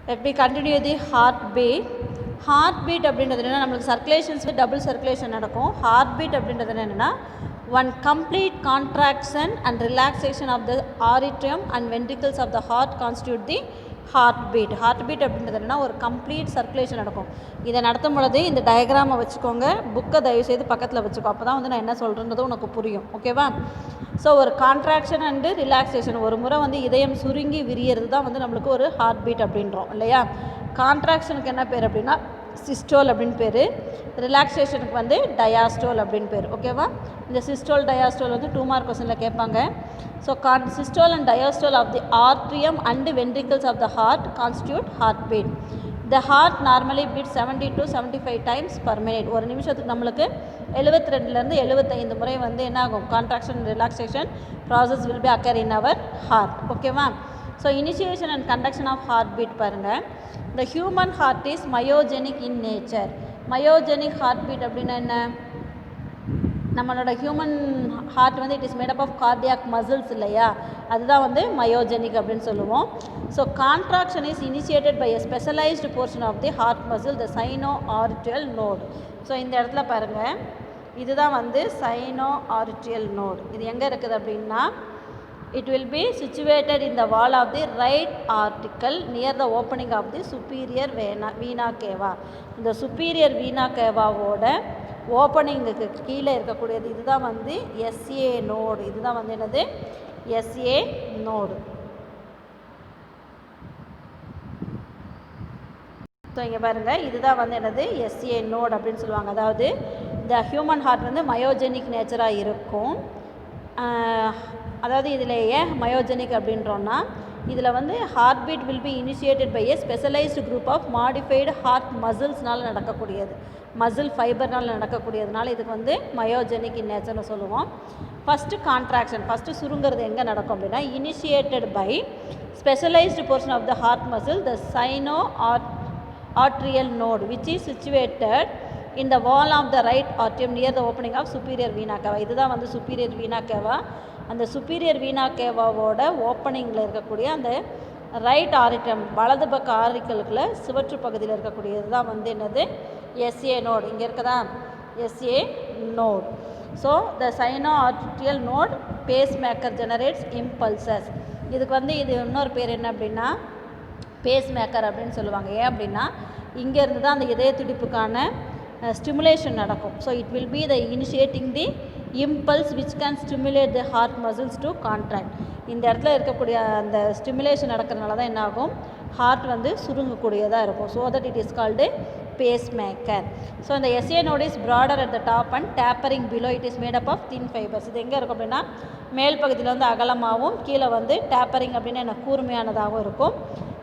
Let me continue the heartbeat. Heartbeat அப்படின்றது என்னென்னா நம்மளுக்கு சர்க்குலேஷன்ஸ் டபுள் சர்க்குலேஷன் நடக்கும். ஹார்ட்பீட் அப்படின்றது என்னென்னா one complete contraction and relaxation of the atrium and ventricles of the heart constitute the heartbeat. Heartbeat அப்படின்றது என்னென்னா ஒரு கம்ப்ளீட் சர்க்குலேஷன் நடக்கும். இதை நடத்தும் பொழுது இந்த டயக்ராமை வச்சுக்கோங்க, புக்கை தயவுசெய்து பக்கத்தில் வச்சுக்கோ, அப்போ தான் வந்து நான் என்ன சொல்கிறேன்றது உனக்கு புரியும். ஓகேவா? ஸோ ஒரு கான்ட்ராக்ஷன் அண்டு ரிலாக்ஸேஷன், ஒரு முறை வந்து இதயம் சுருங்கி விரியறது தான் வந்து நம்மளுக்கு ஒரு ஹார்ட் பீட் அப்படின்றோம் இல்லையா. கான்ட்ராக்ஷனுக்கு என்ன பேர் அப்படின்னா சிஸ்டோல் அப்படின்னு பேர், ரிலாக்ஸேஷனுக்கு வந்து டயாஸ்டோல் அப்படின்னு பேர். ஓகேவா? இந்த சிஸ்டோல் டயாஸ்டோல் வந்து 2 மார்க் கொஸ்டினில் கேட்பாங்க. So systole and diastole of the atrium and ventricles of the heart constitute heart beat. The heart normally beat 70 to 75 times per minute. ஒரு நிமிஷத்துக்கு நம்மளுக்கு 72லேருந்து 75 முறை வந்து என்ன ஆகும், contraction relaxation process will be occur in our heart. ஓகேவா? So initiation and conduction of heart beat பாருங்கள். The human heart is myogenic in nature. Myogenic heart beat அப்படின்னா என்ன, நம்மளோட ஹியூமன் ஹார்ட் வந்து it is made up of cardiac muscles இல்லையா, அதுதான் வந்து myogenic அப்படின்னு சொல்லுவோம். So contraction is initiated by a specialised portion of the heart muscle, the sino atrial node. So இந்த இடத்துல பாருங்கள், இதுதான் வந்து சைனோ ஆர்ட்ரியல் நோடு. இது எங்கே இருக்குது அப்படின்னா it will be situated in the wall of the right auricle near the opening of the superior vena cava. இந்த superior vena cavaவோட ஓப்பனிங்குக்கு கீழே இருக்கக்கூடியது இதுதான் வந்து SA நோடு. இதுதான் வந்து என்னது, SA நோடு. ஸோ இங்கே பாருங்கள், இதுதான் வந்து என்னது SA நோடு அப்படின்னு சொல்லுவாங்க. அதாவது இந்த ஹியூமன் ஹார்ட் வந்து மயோஜெனிக் நேச்சராக இருக்கும். அதாவது இதில் ஏன் மயோஜெனிக் அப்படின்றோன்னா, இதில் வந்து heart beat will be initiated by a specialized group of modified heart மசில்ஸ்னால் நடக்கக்கூடியது, மசில் ஃபைபர்னால் நடக்கக்கூடியதுனால இதுக்கு வந்து மயோஜெனிக் இன் நேச்சர்னு சொல்லுவோம். ஃபஸ்ட்டு கான்ட்ராக்ஷன், ஃபஸ்ட்டு சுருங்கிறது எங்கே நடக்கும் அப்படின்னா initiated by specialised portion of the heart muscle, the sino atrial node which is situated in the wall of the right atrium near the opening of superior vena cava. இதுதான் வந்து superior vena cava. அந்த superior vena cavaவோட ஓப்பனிங்கில் இருக்கக்கூடிய அந்த right ஆரிட்ரியம், வலது பக்க ஆரிக்கலுக்குள்ள சுவற்று பகுதியில் இருக்கக்கூடியது தான் வந்து என்னது SA நோடு. இங்கே இருக்கதா SA node. So the sino atrial node pacemaker generates impulses. இதுக்கு வந்து இது இன்னொரு பேர் என்ன அப்படின்னா பேஸ் மேக்கர் அப்படின்னு சொல்லுவாங்க. ஏன் அப்படின்னா இங்கேருந்து தான் அந்த இதய துடிப்புக்கான ஸ்டிமுலேஷன் நடக்கும். So it will be the initiating the impulse which can stimulate the heart muscles to contract. இந்த இடத்துல இருக்கக்கூடிய அந்த ஸ்டிமுலேஷன் நடக்கிறதுனால தான் என்ன ஆகும், ஹார்ட் வந்து சுருங்கக்கூடியதாக இருக்கும். So that it is called pacemaker. So இந்த SA node is broader at the top and tapering below. It is made up of thin fibres. இது எங்கே இருக்கும் அப்படின்னா மேல் பகுதியில் வந்து அகலமாகவும் கீழே வந்து டேப்பரிங் அப்படின்னு என்ன கூர்மையானதாகவும் இருக்கும்.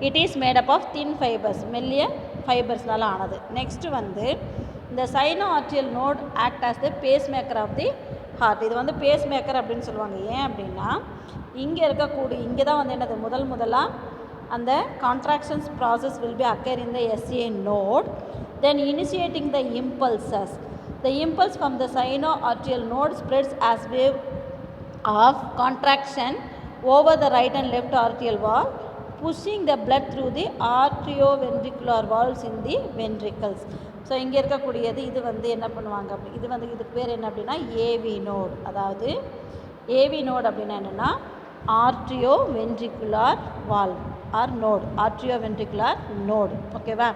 It is made up of thin fibres, மெல்லிய ஃபைபர்ஸ்னால ஆனது. நெக்ஸ்ட்டு வந்து இந்த sino atrial node act as the pacemaker of the heart. இது வந்து பேஸ் மேக்கர் அப்படின்னு சொல்லுவாங்க. ஏன் அப்படின்னா இங்கே இருக்கக்கூடிய இங்கே தான் வந்து என்னது முதலாக அந்த contractions process will be occur in the SA node, then initiating the impulses. The impulse from the sino atrial node spreads as wave of contraction over the right and left atrial wall, pushing the blood through the arterioventricular valves in the ventricles. So இங்கே இருக்கக்கூடியது இது வந்து என்ன பண்ணுவாங்க அப்படி இது வந்து இதுக்கு பேர் என்ன அப்படின்னா AV நோடு. அதாவது AV நோடு அப்படின்னா என்னென்னா atrioventricular valve or node, atrioventricular node. ஓகேவா?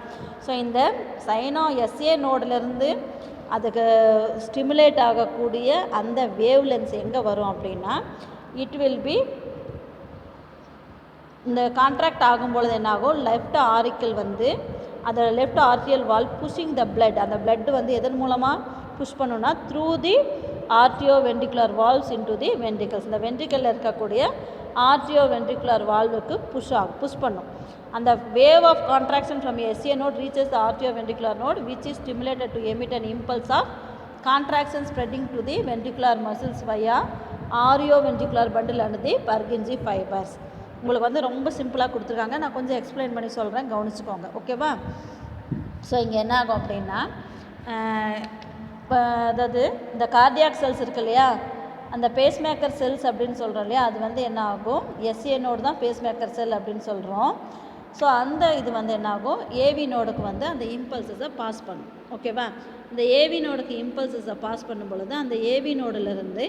ஸோ இந்த சைனோ SA நோடுலேருந்து அதுக்கு ஸ்டிமுலேட் ஆகக்கூடிய அந்த வேவ் லென்ஸ் எங்கே வரும் அப்படின்னா இட் வில் பி இந்த கான்ட்ராக்ட் ஆகும்பொழுது என்னாகும், லெஃப்ட் ஆரிக்கல் வந்து அந்த left atrial wall pushing the blood, அந்த பிளட் வந்து எதன் மூலமாக புஷ் பண்ணுன்னா through the atrioventricular valves into the ventricles. இந்த வென்ட்ரிக்கலில் இருக்கக்கூடிய ஆர்ட்ரியோவென்ட்ரிகுலர் வால்வுக்கு புஷ் பண்ணும். அந்த wave of contraction from SA node reaches the atrioventricular node which is stimulated to emit an impulse of contraction spreading to the ventricular muscles via atrioventricular bundle and the Purkinje fibres. உங்களுக்கு வந்து ரொம்ப சிம்பிளாக கொடுத்துருக்காங்க, நான் கொஞ்சம் explain பண்ணி சொல்கிறேன், கவனிச்சுக்கோங்க. ஓகேவா? ஸோ இங்கே என்ன ஆகும் அப்படின்னா இப்போ அதாவது இந்த கார்டியாக் செல்ஸ் இருக்கு இல்லையா, அந்த பேஸ்மேக்கர் செல்ஸ் அப்படின்னு சொல்கிறோம் இல்லையா, அது வந்து என்ன ஆகும் SA நோடு தான் பேஸ்மேக்கர் செல் அப்படின்னு சொல்கிறோம். ஸோ அந்த இது வந்து என்னாகும், ஏவி நோடுக்கு வந்து அந்த இம்பல்சஸை பாஸ் பண்ணும். ஓகேவா? இந்த ஏவி நோடுக்கு இம்பல்சஸை பாஸ் பண்ணும் பொழுது அந்த ஏவி நோடிலிருந்து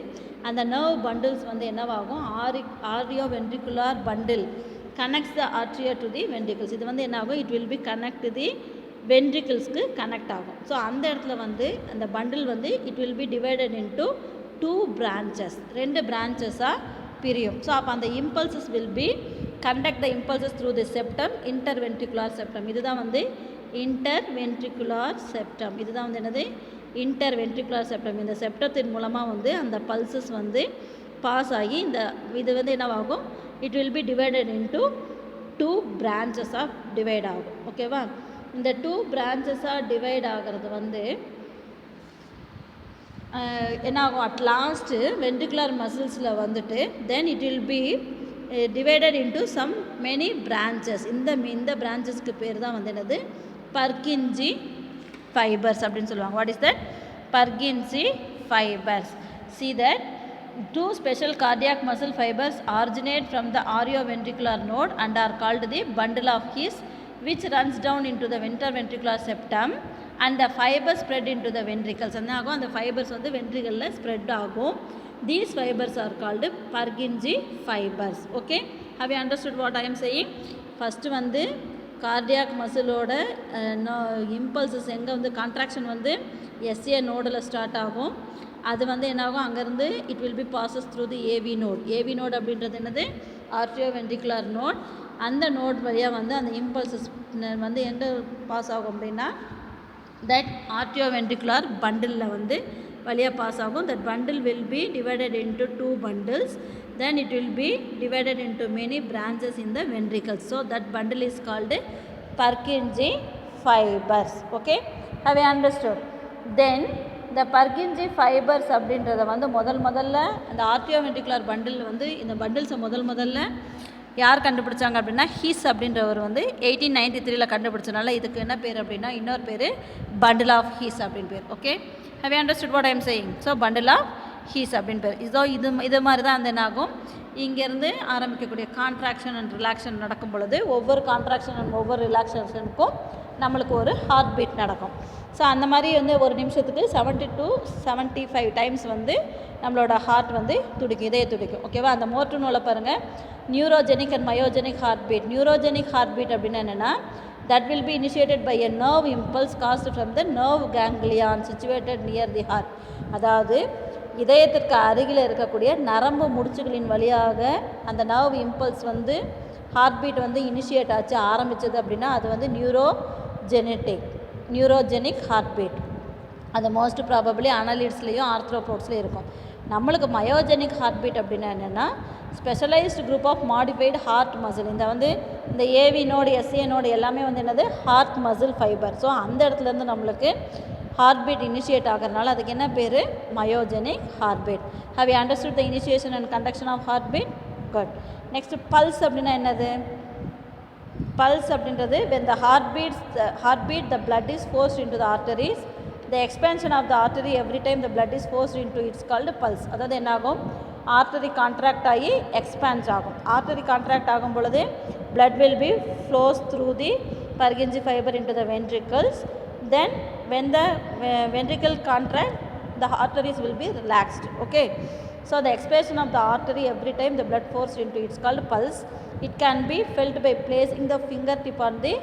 அந்த நர்வ் பண்டில்ஸ் வந்து என்னவாகும், atrioventricular bundle connects the atria to the ventricles. இது வந்து என்னாகும், it will be connect the வென்ட்ரிகிள்ஸ்க்கு கனெக்ட் ஆகும். ஸோ அந்த இடத்துல வந்து அந்த பண்டில் வந்து it will be divided into 2 branches, 2 பிரான்ச்சஸாக பிரியும். ஸோ அப்போ அந்த impulses will be conduct the impulses through the septum, interventricular septum. இதுதான் வந்து இன்டர்வென்ட்ரிகுலார் செப்டம். இதுதான் வந்து என்னது, இன்டர்வென்ட்ரிகுலார் செப்டம். இந்த செப்டத்தின் மூலமாக வந்து அந்த பல்சஸ் வந்து பாஸ் ஆகி இந்த இது வந்து என்னவாகும், it will be divided into 2 பிரான்ச்சஸாக டிவைட் ஆகும். ஓகேவா? இந்த 2 பிரான்ச்சஸாக டிவைட் ஆகிறது வந்து என்னாகும், அட் லாஸ்ட்டு வென்ட்ரிகுலர் மசில்ஸில் வந்துட்டு then it will be divided into some many branches. இந்த பிரான்ச்சஸ்க்கு பேர் தான் வந்து என்னது, பர்கின்ஜி ஃபைபர்ஸ் அப்படின்னு சொல்லுவாங்க. What is that? Purkinje fibres. See that 2 special cardiac muscle fibers originate from the arioventricular node and are called the bundle of His, which runs down into the interventricular septum and the fibers spread into the ventricles. என்ன ஆகும், அந்த fibres வந்து வென்ட்ரிகலில் spread ஆகும். These fibers are called Purkinje fibers. Okay, have you understood what I am saying? First வந்து cardiac மசிலோட impulses எங்கே வந்து contraction வந்து S A நோடில் start ஆகும். அது வந்து என்னாகும், அங்கேருந்து it will be passes through the AV node. AV node அப்படின்றது என்னது, ஆர்டியோ வென்ட்ரிகுலர் நோட். அந்த நோட் வழியாக வந்து அந்த இம்பல்சஸ் வந்து எங்கே பாஸ் ஆகும் அப்படின்னா தட் ஆர்டியோ வென்ட்ரிகுலர் பண்டிலில் வந்து வழியாக பாஸ் ஆகும். That bundle will be divided into 2 bundles. Then it will be divided into many branches in the ventricles. So that bundle is called Purkinje fibers. Okay, have you understood? Then the Purkinje fibers அப்படின்றத வந்து முதல்ல அந்த ஆர்டியோ ventricular bundle வந்து இந்த பண்டில்ஸை முதல்ல யார் கண்டுபிடிச்சாங்க அப்படின்னா ஹீஸ் அப்படின்றவர் வந்து 1893 கண்டுபிடிச்சனால இதுக்கு என்ன பேர் அப்படின்னா இன்னொரு பேர் பண்டில் ஆஃப் ஹீஸ் அப்படின்னு பேர். Okay, have you understood what I am saying? So bundle of he's அப்படின்னு பேர். இது மாதிரி தான் அந்த என்னாகும், இங்கேருந்து ஆரம்பிக்கக்கூடிய கான்ட்ராக்ஷன் அண்ட் ரிலாக்ஷன் நடக்கும் பொழுது ஒவ்வொரு கான்ட்ராக்ஷன் அண்ட் ஒவ்வொரு ரிலாக்ஷேஷனுக்கும் நம்மளுக்கு ஒரு ஹார்ட் பீட் நடக்கும். ஸோ அந்த மாதிரி வந்து ஒரு நிமிஷத்துக்கு 70 to 75 டைம்ஸ் வந்து நம்மளோட ஹார்ட் வந்து துடிக்கும், இதய துடிக்கும். ஓகேவா? அந்த மோட்ரு நூலை பாருங்கள், neurogenic and myogenic heart beat. Neurogenic heart beat அப்படின்னா என்னென்னா that will be initiated by a nerve impulse caused from the nerve ganglion situated near the heart. அதாவது இதயத்திற்கு அருகில் இருக்கக்கூடிய நரம்பு முடிச்சுகளின் வழியாக அந்த நர்வ் இம்பல்ஸ் வந்து ஹார்ட் பீட் வந்து இனிஷியேட் ஆச்சு, ஆரம்பித்தது அப்படின்னா அது வந்து நியூரோஜெனிக் ஹார்ட் பீட். அது மோஸ்ட் ப்ராபப்ளி அனலிட்ஸ்லேயும் ஆர்த்ரோபோட்ஸ்லேயும் இருக்கும். நம்மளுக்கு மயோஜெனிக் ஹார்ட் பீட் அப்படின்னா என்னென்னா specialised group of modified heart muscle. இந்த ஏவி நோடு எஸ்ஏ நோடு எல்லாமே வந்து என்னது, ஹார்ட் மசில் ஃபைபர். ஸோ அந்த இடத்துலேருந்து நம்மளுக்கு ஹார்ட் பீட் இனிஷியேட் ஆகிறதுனால அதுக்கு என்ன பேர், myogenic heart beat. How you understood the initiation and conduction of heart beat? Good. Next pulse அப்படின்னா என்னது? பல்ஸ் அப்படின்றது when the heartbeat the blood is forced into the arteries. The expansion of the artery every time the blood is forced into it's called pulse. அதாவது என்னாகும், artery contract ஆகி expand ஆகும். Artery contract ஆகும் பொழுது blood will be flows through the Purkinje fiber into the ventricles. Then when the ventricle contract, the arteries will be relaxed. Okay, so the expansion of the artery every time the blood forced into it's called pulse. It can be felt by placing the fingertip on the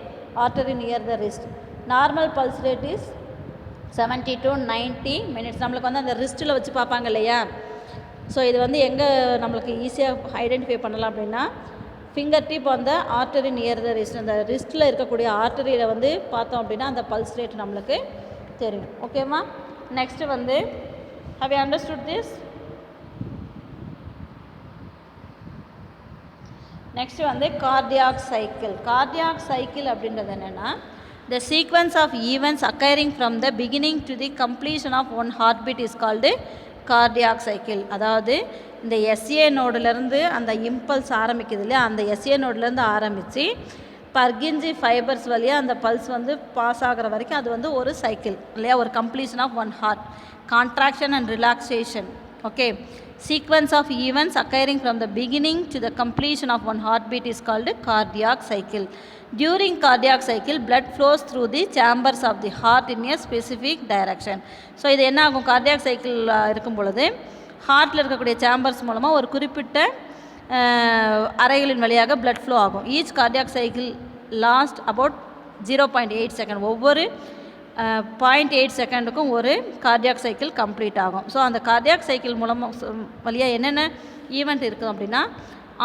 artery near the wrist. Normal pulse rate is 70 to 90 minutes. நம்மளுக்கு வந்து அந்த ரிஸ்ட்டில் வச்சு பார்ப்பாங்க இல்லையா? So இது வந்து எங்கே நம்மளுக்கு ஈஸியாக ஐடென்டிஃபை பண்ணலாம் அப்படின்னா ஃபிங்கர் டிப் அந்த ஆர்டரி நியர் த ரிஸ்ட், அந்த ரிஸ்ட்டில் இருக்கக்கூடிய ஆர்டரியில் வந்து பார்த்தோம் அப்படின்னா அந்த பல்ஸ் ரேட் நம்மளுக்கு தெரியும். ஓகேவா? நெக்ஸ்ட்டு வந்து have you understood this? Next வந்து கார்டியாக் சைக்கிள். கார்டியாக் சைக்கிள் அப்படின்றது என்னென்னா the sequence of events occurring from the beginning to the completion of one heartbeat is called cardiac cycle. அதாவது இந்த எஸ்ஏ நோடுலேருந்து அந்த இம்பல்ஸ் ஆரம்பிக்குது இல்லையா, அந்த எஸ்ஏ நோடுலேருந்து ஆரம்பித்து பர்கின்ஜி ஃபைபர்ஸ் வழியாக அந்த பல்ஸ் வந்து பாஸ் ஆகிற வரைக்கும் அது வந்து ஒரு சைக்கிள் இல்லையா, ஒரு completion of one heart, contraction and relaxation. Okay, Sequence of events occurring from the beginning to the completion of one heartbeat is called cardiac cycle. During cardiac cycle, blood flows through the chambers of the heart in a specific direction. So இது என்ன ஆகும், cardiac cycle இருக்கும் பொழுது ஹார்ட்டில் இருக்கக்கூடிய chambers மூலமாக ஒரு குறிப்பிட்ட அறைகளின் வழியாக blood flow ஆகும். Each cardiac cycle last about 0.8 second. ஒவ்வொரு 0.8 செகண்டுக்கும் ஒரு கார்டியாக் சைக்கிள் கம்ப்ளீட் ஆகும். ஸோ அந்த கார்டியாக் சைக்கிள் மூலமாக வழியாக என்னென்ன ஈவெண்ட் இருக்குது அப்படின்னா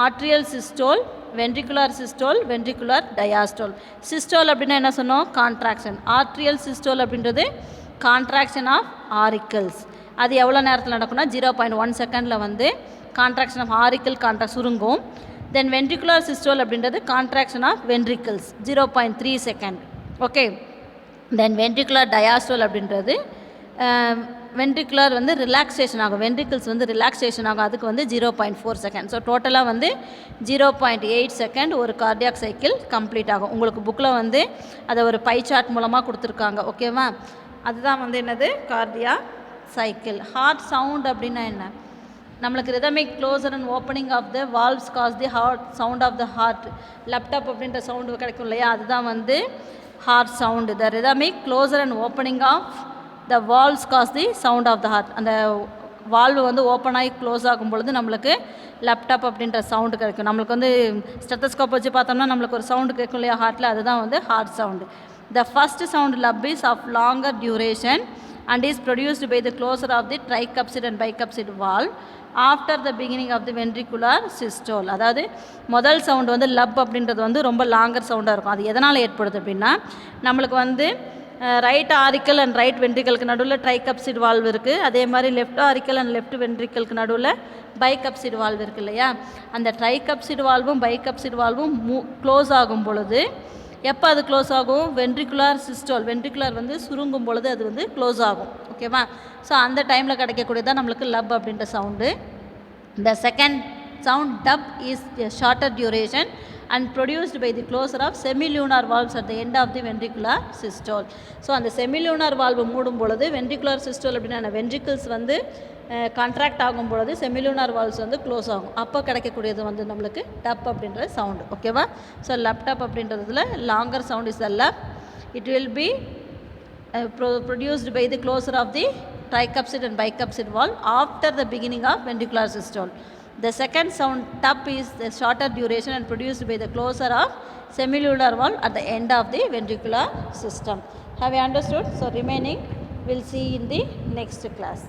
atrial systole, ventricular systole, ventricular diastole. Systole அப்படின்னா என்ன சொன்னோம், கான்ட்ராக்ஷன். ஆர்ட்ரியல் சிஸ்டோல் அப்படின்றது கான்ட்ராக்ஷன் ஆஃப் ஆரிக்கல்ஸ். அது எவ்வளோ நேரத்தில் நடக்கும்னா 0.1 செகண்டில் வந்து கான்ட்ராக்ஷன் ஆஃப் ஆரிக்கல் சுருங்கும். தென் வென்ட்ரிகுலர் சிஸ்டோல் அப்படின்றது contraction of ventricles 0.3 second. Okay. Then ventricular diastole அப்படின்றது வென்ட்ரிகுலர் வந்து ரிலாக்ஸேஷன் ஆகும், வென்ட்ரிக்கிள்ஸ் வந்து ரிலாக்ஸேஷன் ஆகும், அதுக்கு வந்து 0.4 செகண்ட். ஸோ டோட்டலாக வந்து 0.8 செகண்ட் ஒரு கார்டியாக் சைக்கிள் கம்ப்ளீட் ஆகும். உங்களுக்கு புக்கில் வந்து அதை ஒரு பை சார்ட் மூலமாக கொடுத்துருக்காங்க. ஓகேவா, அதுதான் வந்து என்னது கார்டியாக் சைக்கிள். ஹார்ட் சவுண்ட் அப்படின்னா என்ன, நம்மளுக்கு rhythmic closure and opening of the valves cause the heart sound of the heart. Lub dub அப்படின்ற சவுண்டு கிடைக்கும் இல்லையா, அதுதான் வந்து heart sound. The rhythmic closure and opening of the valves cause the sound of the heart. அந்த valve வந்து open ஆகி close ஆகும் பொழுது நம்மளுக்கு லேப்டாப் அப்படின்ற சவுண்டு கிடைக்கும். நம்மளுக்கு வந்து ஸ்டெத்தஸ்கோப் வச்சு பார்த்தோம்னா நம்மளுக்கு ஒரு சவுண்டு கேட்கும் இல்லையா ஹார்ட்டில், அதுதான் வந்து heart sound. The first sound lub is of longer duration and is produced by the closure of the tricuspid and bicuspid valve after the beginning of the ventricular systole. அதாவது முதல் சவுண்டு வந்து லப் அப்படின்றது வந்து ரொம்ப லாங்கர் சவுண்டாக இருக்கும். அது எதனால் ஏற்படுது அப்படின்னா நம்மளுக்கு வந்து ரைட் ஆரிக்கல் அண்ட் ரைட் வென்ட்ரிக்கலுக்கு நடுவில் ட்ரைகப்சிட் வால்வ் இருக்குது. அதே மாதிரி லெஃப்ட் ஆரிக்கல் அண்ட் லெஃப்ட் வென்ட்ரிக்கலுக்கு நடுவில் பைகப்சிட் வால்வ் இருக்குது இல்லையா. அந்த ட்ரைகப்சிட் வால்வும் பைகப்சிட் வால்வும் க்ளோஸ் ஆகும் பொழுது எப்போ அது க்ளோஸ் ஆகும், வென்ட்ரிகுலர் சிஸ்டோல், வென்ட்ரிகுலர் வந்து சுருங்கும் பொழுது அது வந்து க்ளோஸ் ஆகும். ஓகேவா, ஸோ அந்த டைமில் கிடைக்கக்கூடியதான் நம்மளுக்கு லப் அப்படின்ற sound. The second sound dub is a shorter duration and produced by the closure of semilunar valves at the end of the ventricular systole. So அந்த செமிலூனார் வால்வு மூடும் பொழுது வென்ட்ரிகுலர் சிஸ்டோல் அப்படின்னா ventricles வந்து contract ஆகும் பொழுது semilunar valves வந்து close ஆகும். அப்போ கிடைக்கக்கூடியது வந்து நம்மளுக்கு டப் அப்படின்ற சவுண்டு. ஓகேவா, ஸோ லேப்டாப் அப்படின்றதுல longer sound is the lub. It will be produced by the closure of the tricuspid and bicuspid valve after the beginning of ventricular systole. The second sound tup is the shorter duration and produced by the closure of semilunar valve at the end of the ventricular system. Have you understood? So remaining we'll see in the next class.